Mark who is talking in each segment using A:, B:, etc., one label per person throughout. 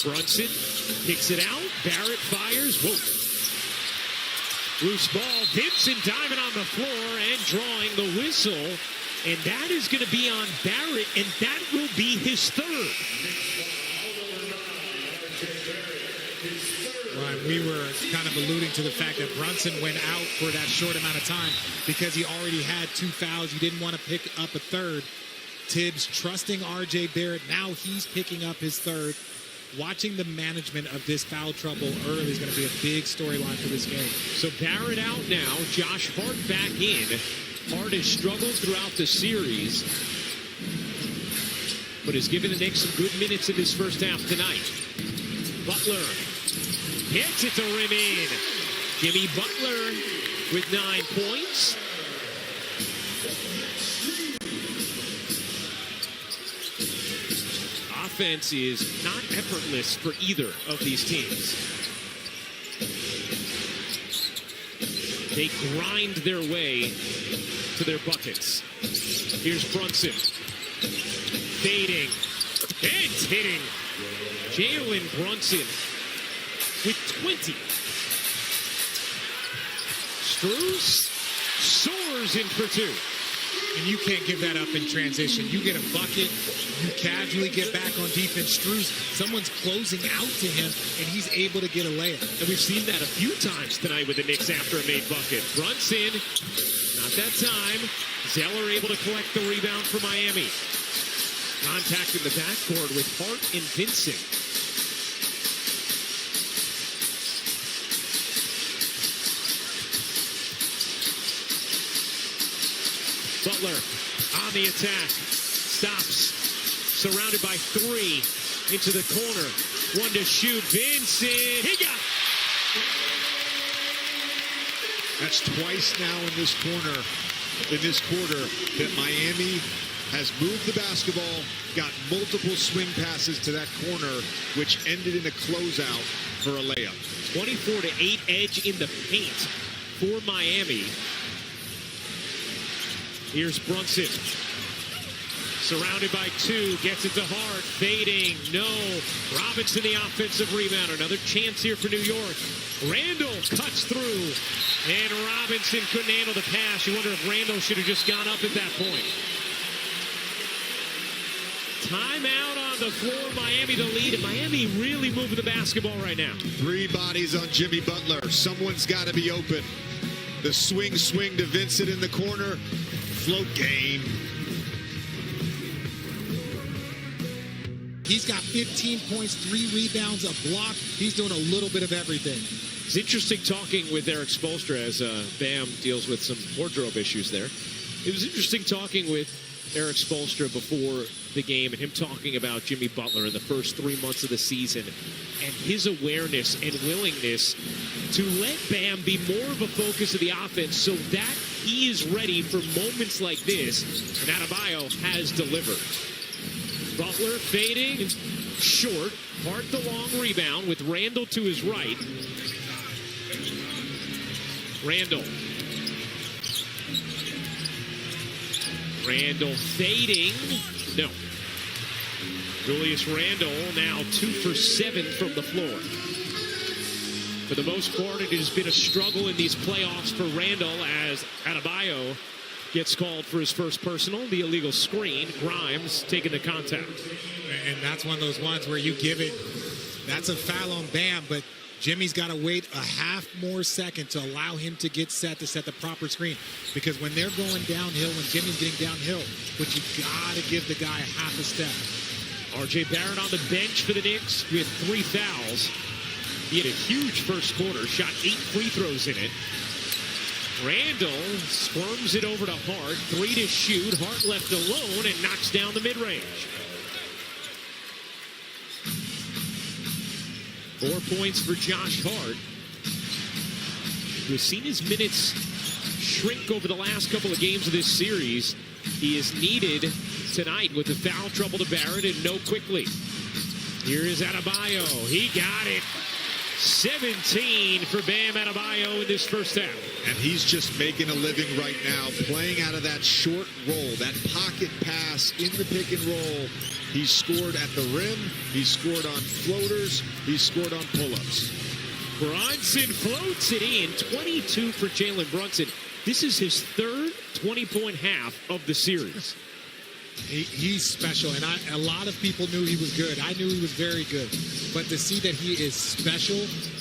A: Brunson kicks it out. Barrett fires. Whoa. Loose ball. Vincent diving on the floor and drawing the whistle. And that is going to be on Barrett, and that will be his third.
B: Right, we were kind of alluding to the fact that Brunson went out for that short amount of time because he already had 2 fouls. You didn't want to pick up a third. Tibbs trusting R.J. Barrett. Now he's picking up his third. Watching the management of this foul trouble early is going to be a big storyline for this game.
A: So Barrett out now. Josh Hart back in. Hart has struggled throughout the series, but has given the Knicks some good minutes in this first half tonight. Butler gets it to rim in. Jimmy Butler with 9 points. Offense is not effortless for either of these teams. They grind their way to their buckets. Here's Brunson. Fading. And hitting. Jalen Brunson with 20. Strus soars in for 2.
B: And you can't give that up in transition. You get a bucket, you casually get back on defense. Strus, someone's closing out to him, and he's able to get a layup.
A: And we've seen that a few times tonight with the Knicks after a made bucket. Brunson, not that time. Zeller able to collect the rebound for Miami. Contact in the backcourt with Hart and Vincent. Butler on the attack. Stops. Surrounded by 3. Into the corner. 1 to shoot. Vincent. He got it.
C: That's twice now in this quarter, that Miami has moved the basketball, got multiple swing passes to that corner, which ended in a closeout for a layup.
A: 24-8 edge in the paint for Miami. Here's Brunson. Surrounded by 2. Gets it to Hart. Fading. No. Robinson the offensive rebound. Another chance here for New York. Randall cuts through. And Robinson couldn't handle the pass. You wonder if Randall should have just gone up at that point. Timeout on the floor. Miami the lead. And Miami really moving the basketball right now.
C: 3 bodies on Jimmy Butler. Someone's got to be open. The swing to Vincent in the corner. Float game.
B: He's got 15 points, 3 rebounds, a block. He's doing a little bit of everything.
A: It's interesting talking with Eric Spoelstra as Bam deals with some wardrobe issues there. It was interesting talking with Eric Spoelstra before the game and him talking about Jimmy Butler in the first 3 months of the season and his awareness and willingness to let Bam be more of a focus of the offense so that he is ready for moments like this. And Adebayo has delivered. Butler fading, short. Hart the long rebound with Randall to his right. Randall fading. No. Julius Randall now 2 for 7 from the floor. For the most part, it has been a struggle in these playoffs for Randall as Adebayo gets called for his first personal, the illegal screen. Grimes taking the contact.
B: And that's one of those ones where you give it, that's a foul on Bam, but Jimmy's got to wait a half more second to allow him to get set, to set the proper screen. Because when they're going downhill, when Jimmy's getting downhill, but you got to give the guy a half a step.
A: R.J. Barrett on the bench for the Knicks with 3 fouls. He had a huge first quarter, shot 8 free throws in it. Randall squirms it over to Hart, 3 to shoot. Hart left alone and knocks down the mid-range. 4 points for Josh Hart, who's seen his minutes shrink over the last couple of games of this series. He is needed tonight with the foul trouble to Barrett and no quickly. Here is Adebayo. He got it. 17 for Bam Adebayo in this first half.
C: And he's just making a living right now, playing out of that short roll, that pocket pass in the pick and roll. He's scored at the rim. He's scored on floaters. He's scored on pull-ups.
A: Brunson floats it in. 22 for Jalen Brunson. This is his third 20-point half of the series.
B: He's special, and a lot of people knew he was good. I knew he was very good. But to see that he is special,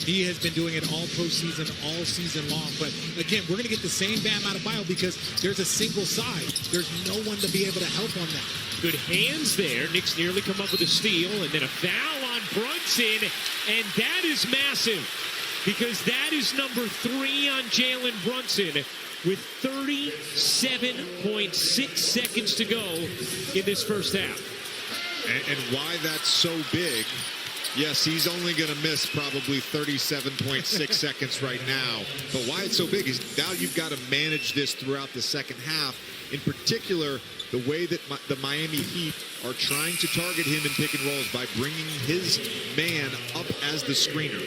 B: he has been doing it all postseason, all season long. But again, we're going to get the same Bam Adebayo because there's a single side. There's no one to be able to help on that.
A: Good hands there. Knicks nearly come up with a steal, and then a foul on Brunson, and that is massive because that is number 3 on Jalen Brunson, with 37.6 seconds to go in this first half.
C: And why that's so big, yes, he's only going to miss probably 37.6 seconds right now. But why it's so big is now you've got to manage this throughout the second half. In particular, the way that the Miami Heat are trying to target him in pick and rolls by bringing his man up as the screener.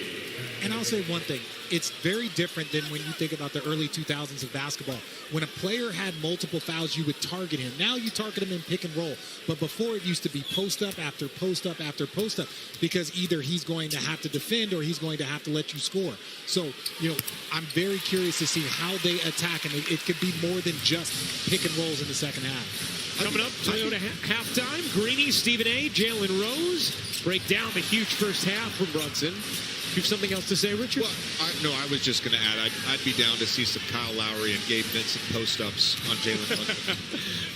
B: And I'll say one thing. It's very different than when you think about the early 2000s of basketball. When a player had multiple fouls, you would target him. Now you target him in pick and roll. But before, it used to be post up after post up after post up because either he's going to have to defend or he's going to have to let you score. So, I'm very curious to see how they attack, and it could be more than just pick and rolls in the second half.
A: Coming up to halftime, Greeny, Stephen A., Jalen Rose break down the huge first half from Brunson. You have something else to say, Richard?
C: Well, I was just going to add, I'd be down to see some Kyle Lowry and Gabe Vincent post-ups on Jalen Brunson.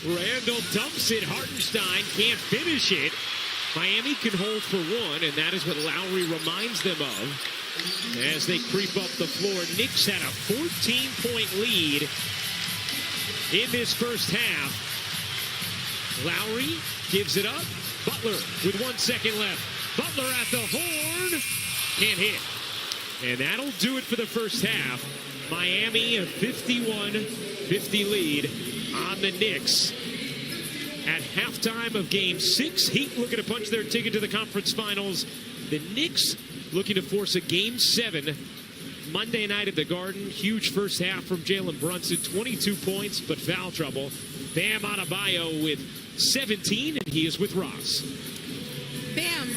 A: Randall dumps it. Hartenstein can't finish it. Miami can hold for one, and that is what Lowry reminds them of as they creep up the floor. Knicks had a 14-point lead in this first half. Lowry gives it up. Butler with 1 second left. Butler at the horn. Can't hit. And that'll do it for the first half. Miami a 51-50 lead on the Knicks. At halftime of Game 6, Heat looking to punch their ticket to the conference finals. The Knicks looking to force a Game 7 Monday night at the Garden. Huge first half from Jalen Brunson. 22 points, but foul trouble. Bam Adebayo with 17, and he is with Ross.
D: Bam,